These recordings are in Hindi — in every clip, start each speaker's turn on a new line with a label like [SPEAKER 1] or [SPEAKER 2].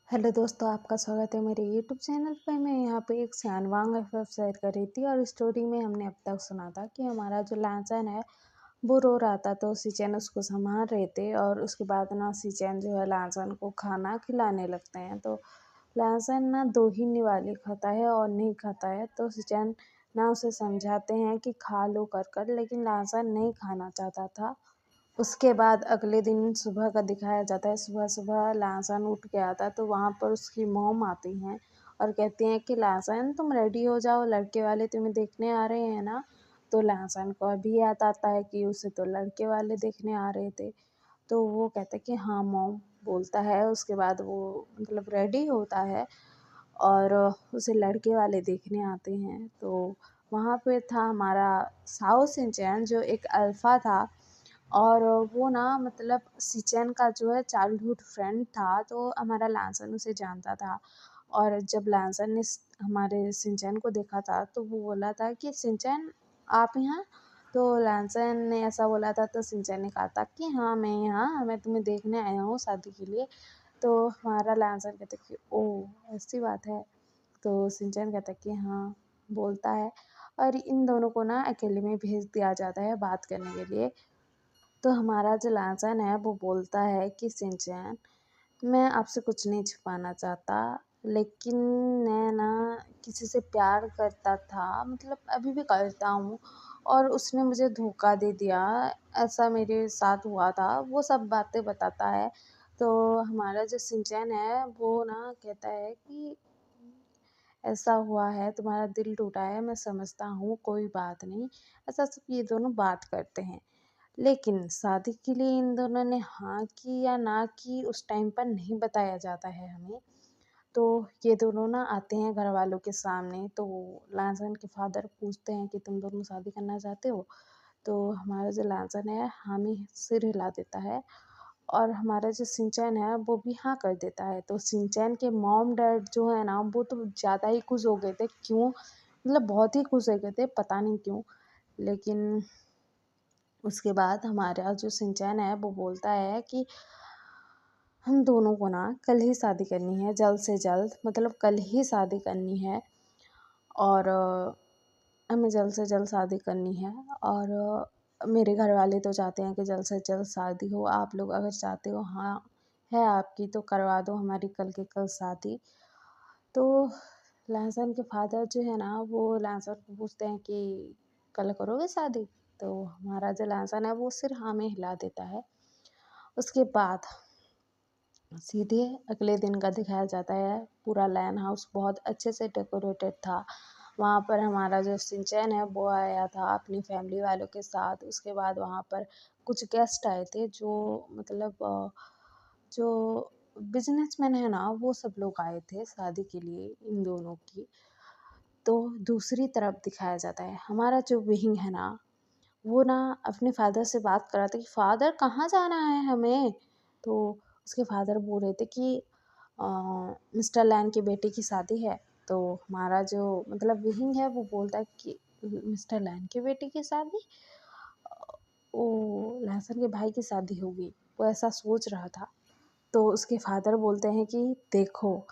[SPEAKER 1] हेलो दोस्तों, आपका स्वागत है मेरे यूट्यूब चैनल पे। मैं यहाँ पे एक शानवांग एफएफ शेयर कर रही थी और स्टोरी में हमने अब तक सुना था कि हमारा जो लांचन है वो रो रहा था, तो सिचन उसको संभाल रहे थे। और उसके बाद ना सिचन जो है लांचन को खाना खिलाने लगते हैं। तो लांचन ना 2 ही निवाले खाता है और नहीं खाता है। तो सिचन ना उसे समझाते हैं कि खा लो कर कर, लेकिन लांचन नहीं खाना चाहता था। उसके बाद अगले दिन सुबह का दिखाया जाता है। सुबह-सुबह लासन उठ के आता है, तो वहाँ पर उसकी मॉम आती हैं और कहती हैं कि लासन तुम रेडी हो जाओ, लड़के वाले तुम्हें देखने आ रहे हैं ना। तो लासन को अभी याद आता है कि उसे तो लड़के वाले देखने आ रहे थे। तो वो कहता है कि हाँ मॉम, बोलता है। उसके बाद वो मतलब रेडी होता है और उसे लड़के वाले देखने आते हैं। तो वहाँ पे था हमारा साओ शिनचैन, जो एक अल्फ़ा था। और वो ना मतलब सिचेन का जो है चाइल्डहुड फ्रेंड था, तो हमारा लांसन उसे जानता था। और जब लांसन ने हमारे सिंचैन को देखा था, तो वो बोला था कि सिंचैन आप यहाँ। तो लांसन ने ऐसा बोला था, तो सिंचैन ने कहा था कि हाँ मैं यहाँ, मैं तुम्हें देखने आया हूँ शादी के लिए। तो हमारा लांसन कहता कि ओह ऐसी बात है। तो सिंचैन कहता कि हाँ, बोलता है। और इन दोनों को ना अकेले में भेज दिया जाता है बात करने के लिए। तो हमारा जो लांचन है वो बोलता है कि सिंचैन, मैं आपसे कुछ नहीं छुपाना चाहता, लेकिन मैं ना किसी से प्यार करता था, मतलब अभी भी करता हूँ। और उसने मुझे धोखा दे दिया, ऐसा मेरे साथ हुआ था। वो सब बातें बताता है। तो हमारा जो सिंचैन है वो ना कहता है कि ऐसा हुआ है, तुम्हारा दिल टूटा है, मैं समझता हूँ, कोई बात नहीं। ऐसा सब ये दोनों बात करते हैं। लेकिन शादी के लिए इन दोनों ने हाँ की या ना की उस टाइम पर नहीं बताया जाता है हमें। तो ये दोनों ना आते हैं घर वालों के सामने। तो लांसन के फादर पूछते हैं कि तुम दोनों शादी करना चाहते हो। तो हमारा जो लांसन है हामी सिर हिला देता है। और हमारा जो सिंचैन है वो भी हाँ कर देता है। तो सिंचैन के मॉम डैड जो है ना वो तो ज़्यादा ही खुश हो गए थे, क्यों मतलब बहुत ही खुश हो गए थे, पता नहीं क्यों। लेकिन उसके बाद हमारा जो सिंचैन है वो बोलता है कि हम दोनों को ना कल ही शादी करनी है, जल्द से जल्द, मतलब कल ही शादी करनी है। और हमें जल्द से जल्द शादी करनी है। और मेरे घर वाले तो चाहते हैं कि जल्द से जल्द शादी हो। आप लोग अगर चाहते हो, हाँ है आपकी, तो करवा दो हमारी कल के कल शादी। तो लहसुन के फादर जो है ना वो लहसुन को पूछते हैं कि कल करोगे शादी। तो हमारा जो लहसुन है वो सिर हाँ में हिला देता है। उसके बाद सीधे अगले दिन का दिखाया जाता है। पूरा लैन हाउस बहुत अच्छे से डेकोरेटेड था। वहाँ पर हमारा जो सिंचैन है वो आया था अपनी फैमिली वालों के साथ। उसके बाद वहाँ पर कुछ गेस्ट आए थे, जो मतलब जो बिजनेसमैन है ना वो सब लोग आए थे शादी के लिए इन दोनों की। तो दूसरी तरफ दिखाया जाता है हमारा जो विहिंग है ना, वो ना अपने फादर से बात कर रहा था कि फादर कहाँ जाना है हमें। तो उसके फादर बोल रहे थे कि मिस्टर लैन की बेटी की शादी है। तो हमारा जो मतलब विहिंग है वो बोलता है कि मिस्टर लैन की बेटी की शादी, ओ लहसुन के भाई की शादी होगी, वो ऐसा सोच रहा था। तो उसके फादर बोलते हैं कि देखो,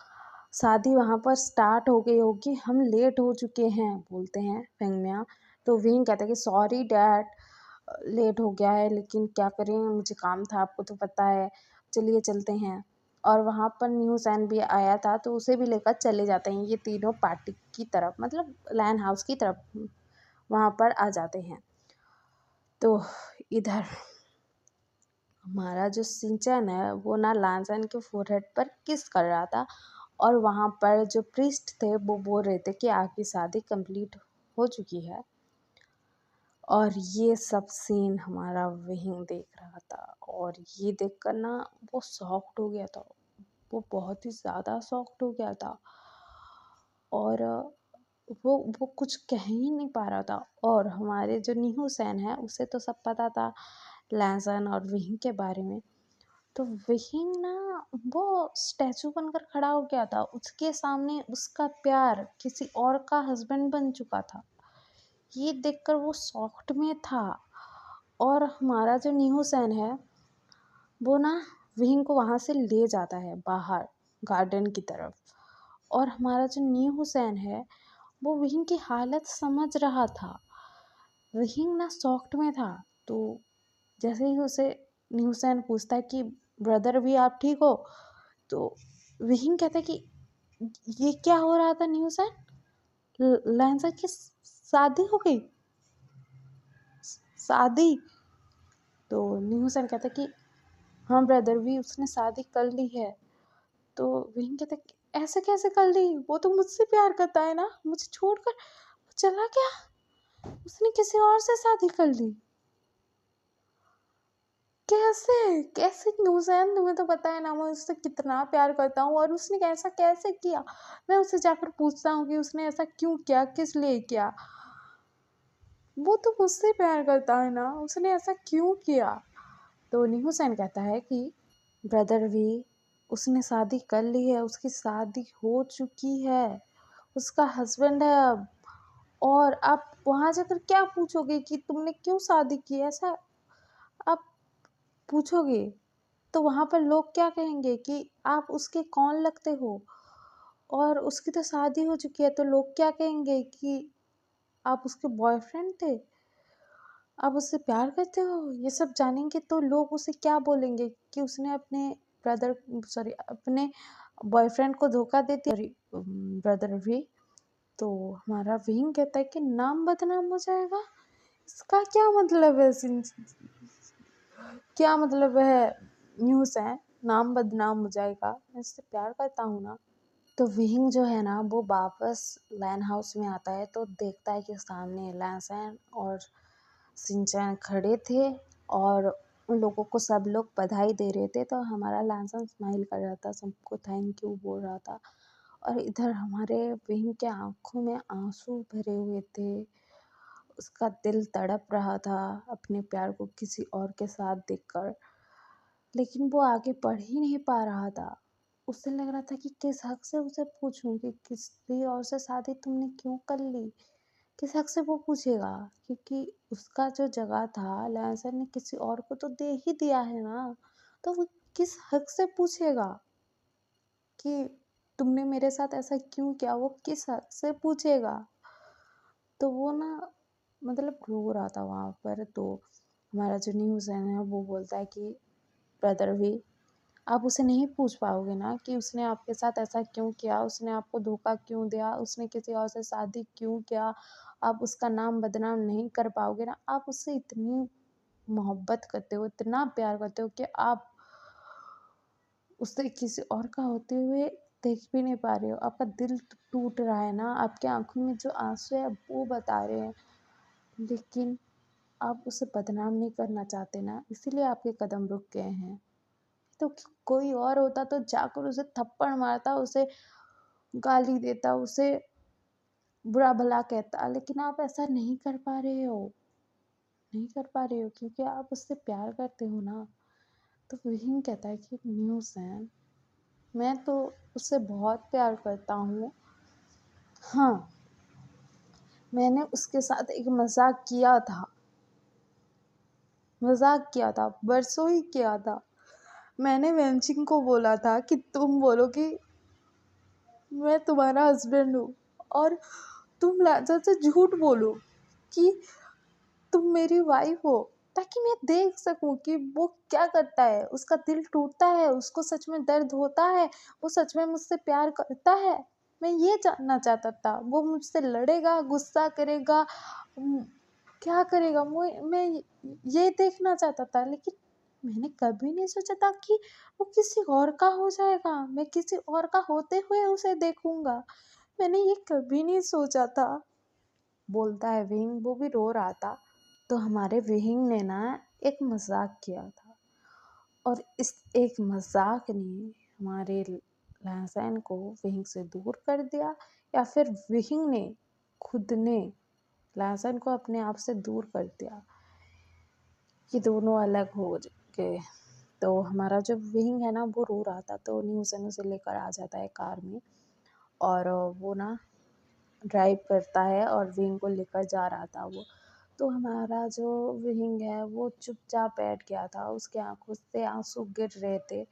[SPEAKER 1] शादी वहाँ पर स्टार्ट हो गई होगी, हम लेट हो चुके हैं, बोलते हैं फेंगमिया। तो विंग कहता है कि सॉरी डैड, लेट हो गया है, लेकिन क्या करें, मुझे काम था, आपको तो पता है, चलिए चलते हैं। और वहाँ पर न्यू सैन भी आया था, तो उसे भी लेकर चले जाते हैं ये तीनों पार्टी की तरफ, मतलब लैन हाउस की तरफ वहाँ पर आ जाते हैं। तो इधर हमारा जो सिंचन है वो ना लांचन के फोरहेड पर किस कर रहा था। और वहाँ पर जो प्रीस्ट थे वो बोल रहे थे कि आपकी शादी कंप्लीट हो चुकी है। और ये सब सीन हमारा विहिंग देख रहा था, और ये देखकर ना वो शॉक्ड हो गया था। वो बहुत ही ज़्यादा शॉक्ड हो गया था। और वो कुछ कह ही नहीं पा रहा था। और हमारे जो न्यू सैन है उसे तो सब पता था लैसन और विहिंग के बारे में। तो विहिंग ना वो स्टैचू बनकर खड़ा हो गया था। उसके सामने उसका प्यार किसी और का हस्बैंड बन चुका था। ये देखकर वो शॉक्ड में था। और हमारा जो न्यू सैन है वो ना विहिंग को वहाँ से ले जाता है बाहर, गार्डन की तरफ। और हमारा जो न्यू हुसैन है वो विहिंग की हालत समझ रहा था। विहिंग ना शॉक्ड में था। तो जैसे ही उसे न्यू हुसैन पूछता है कि ब्रदर भी आप ठीक हो, तो विहिंग कहता है कि ये क्या हो रहा था न्यू हुसैन, लैंसा की शादी हो गई, शादी। तो न्यू हुसैन कहता है कि हाँ ब्रदर भी उसने शादी कर ली है। तो विहिंग कहता है कि ऐसे कैसे कर ली, वो तो मुझसे प्यार करता है ना, मुझे छोड़कर चला गया, उसने किसी और से शादी कर ली, कैसे कैसे न्यूज़ैन, तुम्हें तो पता है ना मैं उससे कितना प्यार करता हूँ, और उसने ऐसा कैसे किया। मैं उससे जाकर पूछता हूँ कि उसने ऐसा क्यों किया, किस लिए किया, वो तो मुझसे प्यार करता है ना, उसने ऐसा क्यों किया। तो न्यू हुसैन कहता है कि ब्रदर भी उसने शादी कर ली है, उसकी शादी हो चुकी है, उसका हस्बैंड है अब। और आप वहाँ जाकर क्या पूछोगे कि तुमने क्यों शादी की, ऐसा आप पूछोगे तो वहाँ पर लोग क्या कहेंगे कि आप उसके कौन लगते हो, और उसकी तो शादी हो चुकी है, तो लोग क्या कहेंगे कि आप उसके बॉयफ्रेंड थे, आप उससे प्यार करते हो। ये सब जानेंगे तो लोग उसे क्या बोलेंगे कि उसने अपने ब्रदर सॉरी अपने बॉयफ्रेंड को धोखा दे दिया, सॉरी ब्रदर भी। तो हमारा विंग कहता है कि नाम बदनाम हो जाएगा, इसका क्या मतलब है, क्या मतलब है न्यूज़ है, नाम बदनाम हो जाएगा, मैं इससे प्यार करता हूँ ना। तो विहिंग जो है ना वो वापस लैन हाउस में आता है, तो देखता है कि सामने लैंसैन और सिंचैन खड़े थे, और उन लोगों को सब लोग बधाई दे रहे थे। तो हमारा लैंसैन स्माइल कर रहा था, सबको थैंक यू बोल रहा था, और इधर हमारे विहिंग के आंखों में आंसू भरे हुए थे, उसका दिल तड़प रहा था अपने प्यार को किसी और के साथ देखकर, लेकिन वो आगे बढ़ ही नहीं पा रहा था। उसे लग रहा था कि किस हक से उसे पूछूं कि किसी और से शादी तुमने क्यों कर ली, किस हक से वो पूछेगा, क्योंकि उसका जो जगह था लैंसर ने किसी और को तो दे ही दिया है ना, तो वो किस हक से पूछेगा कि तुमने मेरे साथ ऐसा क्यों किया, वो किस हक से पूछेगा। तो वो ना मतलब रो रहा था वहाँ पर। तो हमारा जो न्यूज़ है वो बोलता है कि ब्रदर भी आप उसे नहीं पूछ पाओगे ना कि उसने आपके साथ ऐसा क्यों किया, उसने आपको धोखा क्यों दिया, उसने किसी और से शादी क्यों किया, आप उसका नाम बदनाम नहीं कर पाओगे ना। आप उससे इतनी मोहब्बत करते हो, इतना प्यार करते हो कि आप उससे किसी और का होते हुए देख भी नहीं पा रहे हो, आपका दिल टूट रहा है ना, आपके आंखों में जो आंसू है वो बता रहे हैं, लेकिन आप उसे बदनाम नहीं करना चाहते ना, इसीलिए आपके कदम रुक गए हैं। तो कोई और होता तो जाकर उसे थप्पड़ मारता, उसे गाली देता, उसे बुरा भला कहता, लेकिन आप ऐसा नहीं कर पा रहे हो, नहीं कर पा रहे हो क्योंकि आप उससे प्यार करते हो ना। तो विहिंग कहता है कि न्यूज़ है, मैं तो उससे बहुत प्यार करता हूँ। हाँ, मैंने उसके साथ एक मजाक किया था, मजाक किया था, बरसों ही किया था। मैंने वेंचिंग को बोला था कि तुम बोलो कि मैं तुम्हारा हस्बैंड हूँ, और तुम लाजा से झूठ बोलो कि तुम मेरी वाइफ हो, ताकि मैं देख सकूं कि वो क्या करता है, उसका दिल टूटता है, उसको सच में दर्द होता है, वो सच में मुझसे प्यार करता है। मैं ये जानना चाहता था, वो मुझसे लड़ेगा, गुस्सा करेगा, क्या करेगा, मैं ये देखना चाहता था। लेकिन मैंने कभी नहीं सोचा था कि वो किसी और का हो जाएगा, मैं किसी और का होते हुए उसे देखूंगा, मैंने ये कभी नहीं सोचा था, बोलता है विंग। वो भी रो रहा था। तो हमारे विहिंग ने ना एक मजाक किया था, और इस एक मजाक ने हमारे लहसैन को विहिंग से दूर कर दिया, या फिर विहिंग ने खुद ने लहसैन को अपने आप से दूर कर दिया, कि दोनों अलग हो गए। तो हमारा जो विहिंग है ना वो रो रहा था, तो न्यूसन उसे लेकर आ जाता है कार में, और वो ना ड्राइव करता है और विंग को लेकर जा रहा था वो। तो हमारा जो विंग है वो चुपचाप बैठ गया था, उसके आंखों से आंसू गिर रहे थे,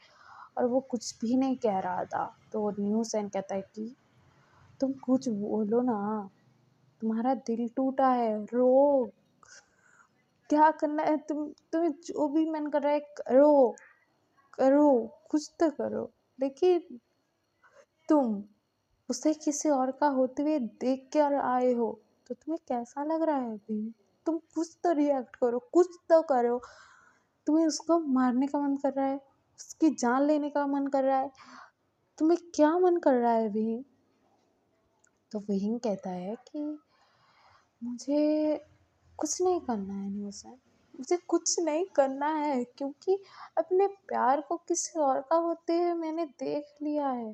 [SPEAKER 1] और वो कुछ भी नहीं कह रहा था। तो न्यू हुसैन कहता है कि तुम कुछ बोलो ना, तुम्हारा दिल टूटा है, रो, क्या करना है, तुम्हें जो भी मन कर रहा है करो, करो, कुछ तो करो, लेकिन तुम उसे किसी और का होते हुए देख कर आए हो, तो तुम्हें कैसा लग रहा है अभी? तुम कुछ तो रिएक्ट करो, कुछ तो करो। तुम्हें उसको मारने का मन कर रहा है, उसकी जान लेने का मन कर रहा है, तुम्हें क्या मन कर रहा है अभी? तो वहीम कहता है कि मुझे कुछ नहीं करना है न्यूज़, मुझे कुछ नहीं करना है, क्योंकि अपने प्यार को किसी और का होते हुए मैंने देख लिया है,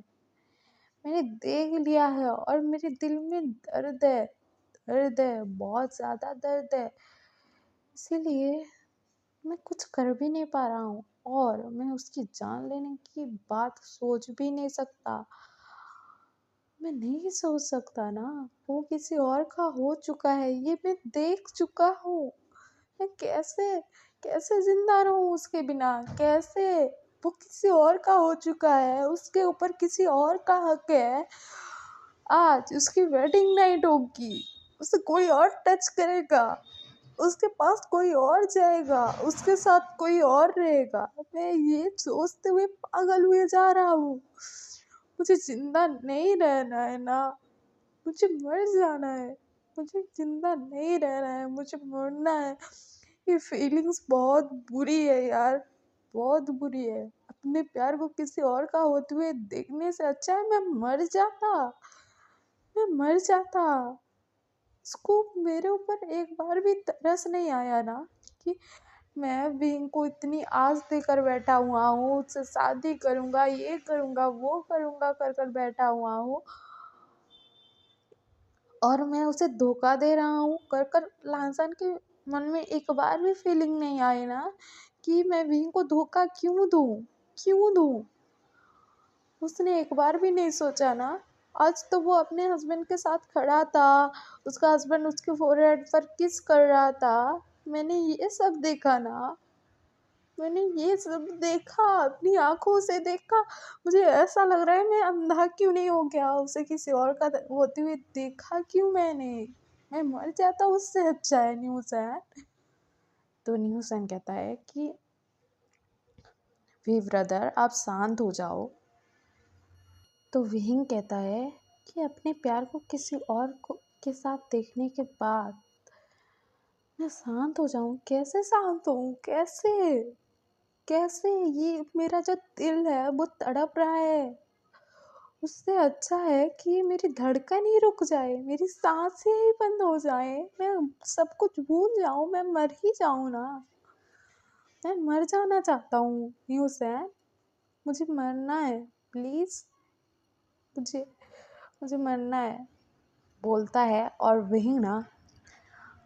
[SPEAKER 1] मैंने देख लिया है, और मेरे दिल में दर्द है, दर्द है, बहुत ज़्यादा दर्द है। इसीलिए मैं कुछ कर भी नहीं पा रहा हूँ, और मैं उसकी जान लेने की बात सोच भी नहीं सकता। मैं नहीं सोच सकता ना, वो किसी और का हो चुका है, ये मैं देख चुका हूँ। मैं कैसे कैसे जिंदा रहूं उसके बिना, कैसे? वो किसी और का हो चुका है, उसके ऊपर किसी और का हक है। आज उसकी वेडिंग नाइट होगी, उसे कोई और टच करेगा, उसके पास कोई और जाएगा, उसके साथ कोई और रहेगा। मैं ये सोचते हुए पागल हुए जा रहा हूँ। मुझे जिंदा नहीं रहना है ना, मुझे मर जाना है, मुझे जिंदा नहीं रहना है, मुझे मरना है। ये फीलिंग्स बहुत बुरी है यार, बहुत बुरी है। अपने प्यार को किसी और का होते हुए देखने से अच्छा है मैं मर जाता, मैं मर जाता। उसको मेरे ऊपर एक बार भी तरस नहीं आया ना, कि मैं भी इनको इतनी आस देकर बैठा हुआ हूँ, उससे शादी करूँगा, ये करूँगा, वो करूँगा, कर कर बैठा हुआ हूँ, और मैं उसे धोखा दे रहा हूँ कर कर। लांसन के मन में एक बार भी फीलिंग नहीं आई ना कि मैं विंग को धोखा क्यों दूँ, क्यों दूँ? उसने एक बार भी नहीं सोचा ना। आज तो वो अपने हस्बैंड के साथ खड़ा था, उसका हस्बैंड उसके फोरहेड पर किस कर रहा था, मैंने ये सब देखा ना, मैंने ये सब देखा, अपनी आंखों से देखा। मुझे ऐसा लग रहा है मैं अंधा क्यों नहीं हो गया, उसे किसी और का होते हुए देखा क्यों मैंने? मैं मर जाता उससे अच्छा है न्यूज़ैन। तो न्यूज़ैन कहता है कि वी ब्रदर आप शांत हो जाओ। तो विहिंग कहता है कि अपने प्यार को किसी और को के साथ देखने के बाद मैं शांत हो जाऊं? कैसे शांत हूँ, कैसे? कैसे? ये मेरा जो दिल है वो तड़प रहा है, उससे अच्छा है कि मेरी धड़कन ही रुक जाए, मेरी सांसें ही बंद हो जाए, मैं सब कुछ भूल जाऊं, मैं मर ही जाऊं ना। मैं मर जाना चाहता हूँ न्यूज़ैन, मुझे मरना है, प्लीज़, मुझे मुझे मरना है, बोलता है। और वही ना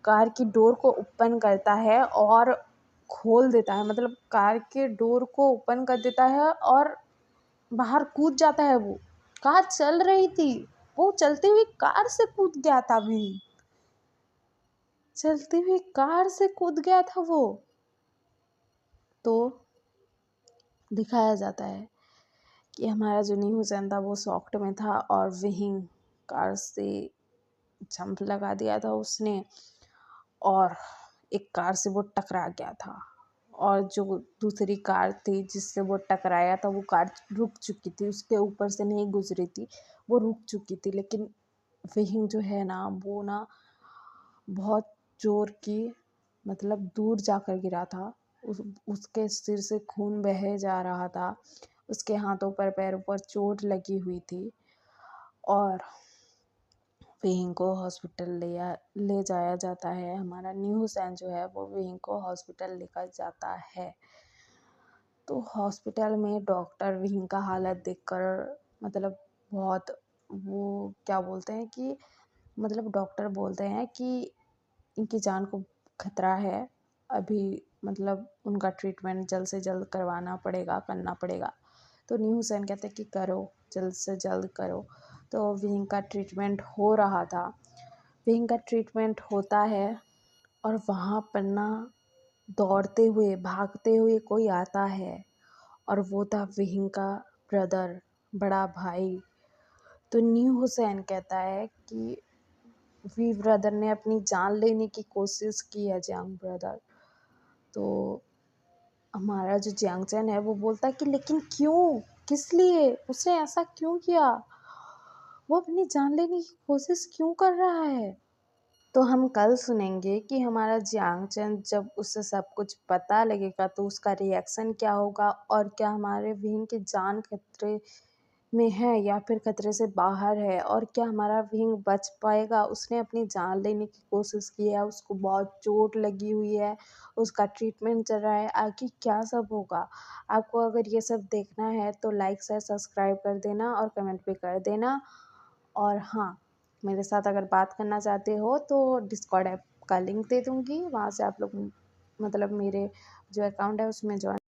[SPEAKER 1] कार की डोर को ओपन करता है और खोल देता है, मतलब कार के डोर को ओपन कर देता है और बाहर कूद जाता है। वो कार चल रही थी, वो चलती हुई कार से कूद गया था भी, चलती हुई कार से कूद गया था वो। तो दिखाया जाता है कि हमारा जो न्यू हुसैन था वो शॉक्ड में था, और वहीं कार से जंप लगा दिया था उसने, और एक कार से वो टकरा गया था। और जो दूसरी कार थी जिससे वो टकराया था, वो कार रुक चुकी थी, उसके ऊपर से नहीं गुजरी थी, वो रुक चुकी थी। लेकिन वहीं जो है ना वो ना बहुत जोर की, मतलब दूर जाकर गिरा था। उसके सिर से खून बहे जा रहा था, उसके हाथों पर पैरों पर चोट लगी हुई थी, और विहिंग को हॉस्पिटल ले जाया जाता है। हमारा न्यू हुसैन जो है वो विहिंग को हॉस्पिटल लेकर जाता है। तो हॉस्पिटल में डॉक्टर विहिंग का हालत देखकर, मतलब बहुत, वो क्या बोलते हैं कि, मतलब डॉक्टर बोलते हैं कि इनकी जान को खतरा है अभी, मतलब उनका ट्रीटमेंट जल्द से जल्द करवाना पड़ेगा, करना पड़ेगा। तो न्यू हुसैन कहते हैं कि करो, जल्द से जल्द करो। तो विंग का ट्रीटमेंट हो रहा था, विंग का ट्रीटमेंट होता है, और वहाँ पर ना दौड़ते हुए भागते हुए कोई आता है, और वो था विहिंग का ब्रदर, बड़ा भाई। तो न्यू हुसैन कहता है कि वी ब्रदर ने अपनी जान लेने की कोशिश की है जियांग ब्रदर। तो हमारा जो जियांग चैन है वो बोलता है कि लेकिन क्यों, किस लिए, उसने ऐसा क्यों किया, वो अपनी जान लेने की कोशिश क्यों कर रहा है। तो हम कल सुनेंगे कि हमारा जियांग चैन जब उसे सब कुछ पता लगेगा तो उसका रिएक्शन क्या होगा, और क्या हमारे विंग की जान खतरे में है या फिर खतरे से बाहर है, और क्या हमारा विंग बच पाएगा। उसने अपनी जान लेने की कोशिश की है, उसको बहुत चोट लगी हुई है, उसका ट्रीटमेंट चल रहा है, आगे क्या सब होगा। आपको अगर ये सब देखना है तो लाइक शेयर सब्सक्राइब कर देना और कमेंट भी कर देना। और हाँ, मेरे साथ अगर बात करना चाहते हो तो डिस्कॉर्ड ऐप का लिंक दे दूँगी, वहाँ से आप लोग मतलब मेरे जो अकाउंट है उसमें जॉइन